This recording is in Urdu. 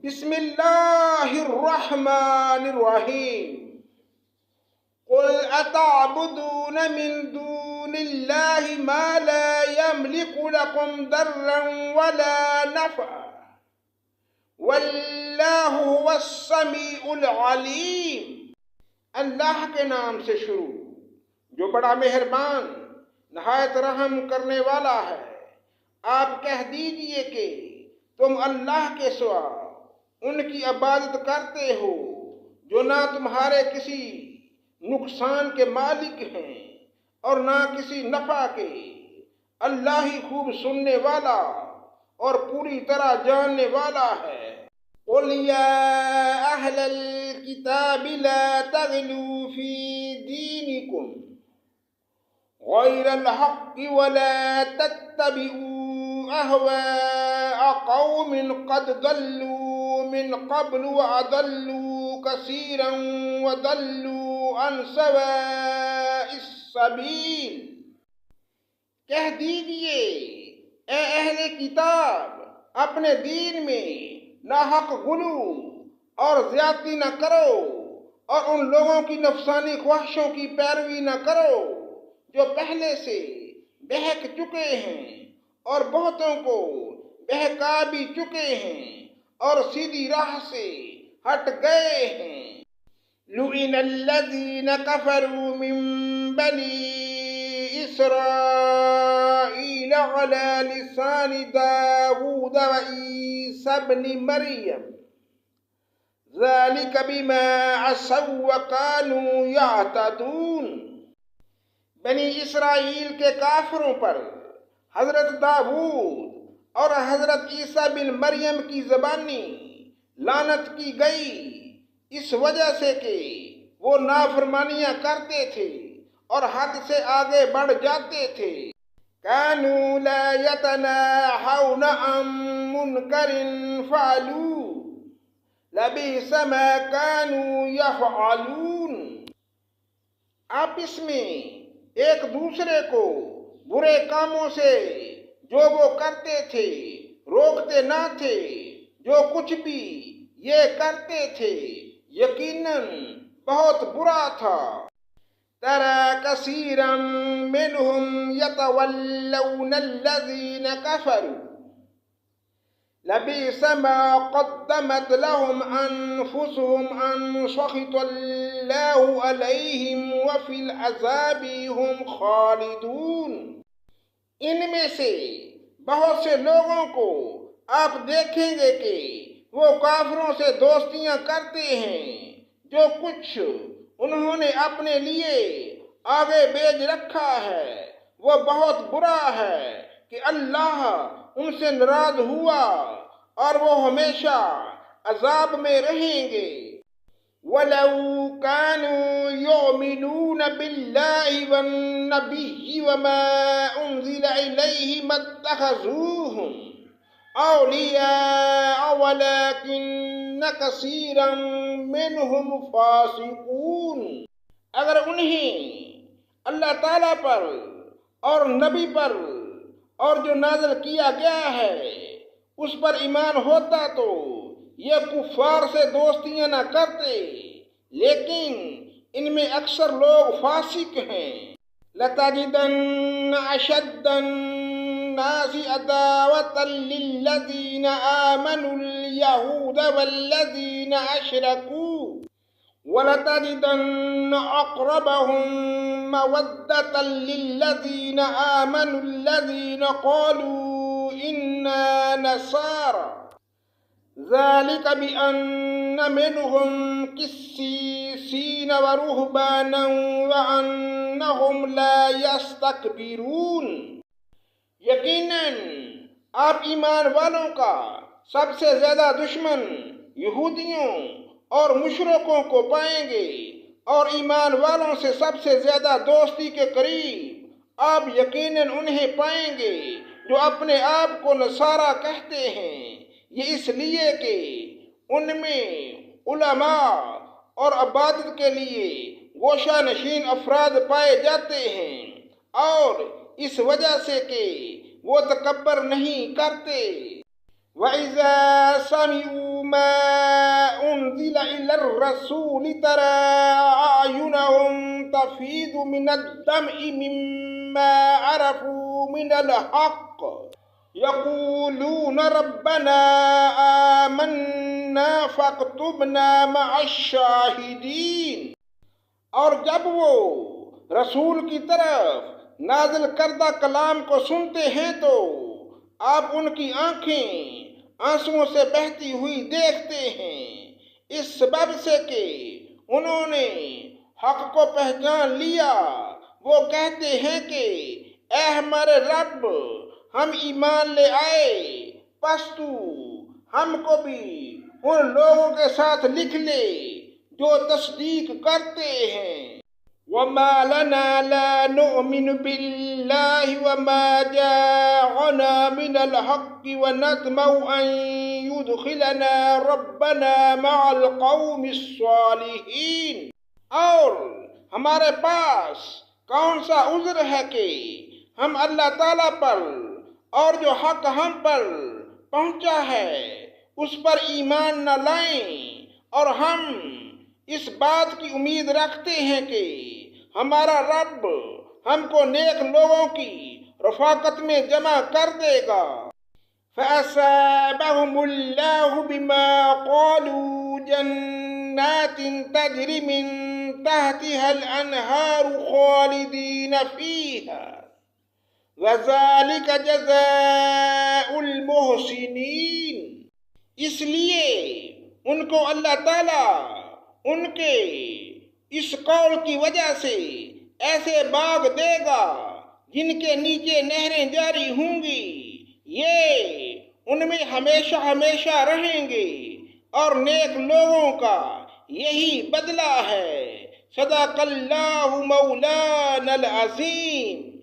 بسم اللہ الرحمن الرحیم قل اتعبدون من دون اللہ ما لا يملك لكم ضرا ولا نفعا واللہ هو السمیع العلیم۔ اللہ کے نام سے شروع جو بڑا مہربان نہایت رحم کرنے والا ہے۔ آپ کہہ دیجئے کہ تم اللہ کے سوا ان کی عبادت کرتے ہو جو نہ تمہارے کسی نقصان کے مالک ہیں اور نہ کسی نفع کے۔ اللہ ہی خوب سننے والا اور پوری طرح جاننے والا ہے۔ قل یا اہل الکتاب لا تغلوا فی دینکم غیر الحق ولا تتبعوا اہواء قوم قد ضلوا من قبل وأضلوا كثيرا وضلوا عن سواء السبيل۔ کہہ دیجئے اے اہل کتاب اپنے دین میں ناحق غلو اور زیادتی نہ کرو اور ان لوگوں کی نفسانی خواہشوں کی پیروی نہ کرو جو پہلے سے بہک چکے ہیں اور بہتوں کو بہکا بھی چکے ہیں اور سیدھی راہ سے ہٹ گئے ہیں۔ لعن الذین کفروا من بنی اسرائیل علی لسان داود وعیسی ابن مریم ذلک بما عصوا وکانوا یعتدون۔ بنی اسرائیل کے کافروں پر حضرت داود اور حضرت عیسیٰ بن مریم کی زبانی لعنت کی گئی اس وجہ سے کہ وہ نافرمانیاں کرتے تھے اور حد سے آگے بڑھ جاتے تھے۔ كانوا لا يتناهون عن منكر فعلوه لبئس ما كانوا يفعلون۔ آپس میں ایک دوسرے کو برے کاموں سے جو وہ کرتے تھے روکتے نہ تھے، جو کچھ بھی یہ کرتے تھے یقیناً بہت برا تھا۔ تَرَى كَثِيرًا مِّنْهُمْ يَتَوَلَّوْنَ الَّذِينَ كَفَرُوا لَبِئْسَ مَا قَدَّمَتْ لَهُمْ أَنفُسُهُمْ أَن سَخِطَ اللَّهُ عَلَيْهِمْ وَفِي الْعَذَابِ هُمْ خَالِدُونَ۔ ان میں سے بہت سے لوگوں کو آپ دیکھیں گے کہ وہ کافروں سے دوستیاں کرتے ہیں، جو کچھ انہوں نے اپنے لیے آگے بھیج رکھا ہے وہ بہت برا ہے کہ اللہ ان سے ناراض ہوا اور وہ ہمیشہ عذاب میں رہیں گے۔ وَلَوْ كَانُوا يُؤْمِنُونَ بِاللَّهِ وَالنَّبِيِّ وَمَا أُنزِلَ إِلَيْهِ مَا اتَّخَذُوهُمْ أَوْلِيَاءَ وَلَكِنَّ كَثِيرًا مِّنْهُمْ فَاسِقُونَ۔ اگر انہیں اللہ تعالیٰ پر اور نبی پر اور جو نازل کیا گیا ہے اس پر ایمان ہوتا تو یہ کفار سے دوستیاں نہ کرتے، لیکن ان میں اکثر لوگ فاسق ہیں۔ لَتَجِدَنَّ أَشَدَّ النَّاسِ عَدَاوَةً لِّلَّذِينَ آمَنُوا الْيَهُودَ وَالَّذِينَ أَشْرَكُوا وَلَتَجِدَنَّ أَقْرَبَهُم مَّوَدَّةً لِّلَّذِينَ آمَنُوا الَّذِينَ قَالُوا إِنَّا نَصَارَىٰ ذَلِكَ بِأَنَّ مِنْهُمْ قِسِّيسِينَ وَرُهْبَانًا وَأَنَّهُمْ لَا يَسْتَكْبِرُونَ۔ یقیناً آپ ایمان والوں کا سب سے زیادہ دشمن یہودیوں اور مشرکوں کو پائیں گے اور ایمان والوں سے سب سے زیادہ دوستی کے قریب آپ یقیناً انہیں پائیں گے جو اپنے آپ کو نصارہ کہتے ہیں، یہ اس لیے کہ ان میں علماء اور عبادت کے لیے گوشہ نشین افراد پائے جاتے ہیں اور اس وجہ سے کہ وہ تکبر نہیں کرتے۔ وَإِذَا سَمِعُوا ما أنزل إلى الرسول ترى أعينهم تفيض من الدمع مما عرفوا من الحق يقولون ربنا آمنا فاكتبنا مع الشاہدین۔ اور جب وہ رسول کی طرف نازل کردہ کلام کو سنتے ہیں تو آپ ان کی آنکھیں آنسوؤں سے بہتی ہوئی دیکھتے ہیں، اس سبب سے کہ انہوں نے حق کو پہچان لیا۔ وہ کہتے ہیں کہ اے ہمارے رب، ہم ایمان لے آئے، پس تو ہم کو بھی ان لوگوں کے ساتھ لکھ لے جو تصدیق کرتے ہیں۔ وَمَا لَنَا لَا نُؤْمِنُ بِاللَّهِ وَمَا جَاءَنَا مِنَ الْحَقِّ وَنَطْمَعُ أَن يُدْخِلَنَا رَبَّنَا مَعَ الْقَوْمِ الصَّالِحِينَ۔ اور ہمارے پاس کون سا عذر ہے کہ ہم اللہ تعالیٰ پر اور جو حق ہم پر پہنچا ہے اس پر ایمان نہ لائیں، اور ہم اس بات کی امید رکھتے ہیں کہ ہمارا رب ہم کو نیک لوگوں کی رفاقت میں جمع کر دے گا۔ فَأَصَابَهُمُ اللَّهُ بِمَا قَالُوا جَنَّاتٍ تَجْرِي مِن تَحْتِهَا الْأَنْهَارُ خَالِدِينَ فِيهَا وَذَلِكَ جَزَاءُ الْمُحْسِنِينَ۔ اس لیے ان کو اللہ تعالیٰ ان کے اس قول کی وجہ سے ایسے باغ دے گا جن کے نیچے نہریں جاری ہوں گی، یہ ان میں ہمیشہ ہمیشہ رہیں گے، اور نیک لوگوں کا یہی بدلہ ہے۔ صدق اللہ مولانا العظیم۔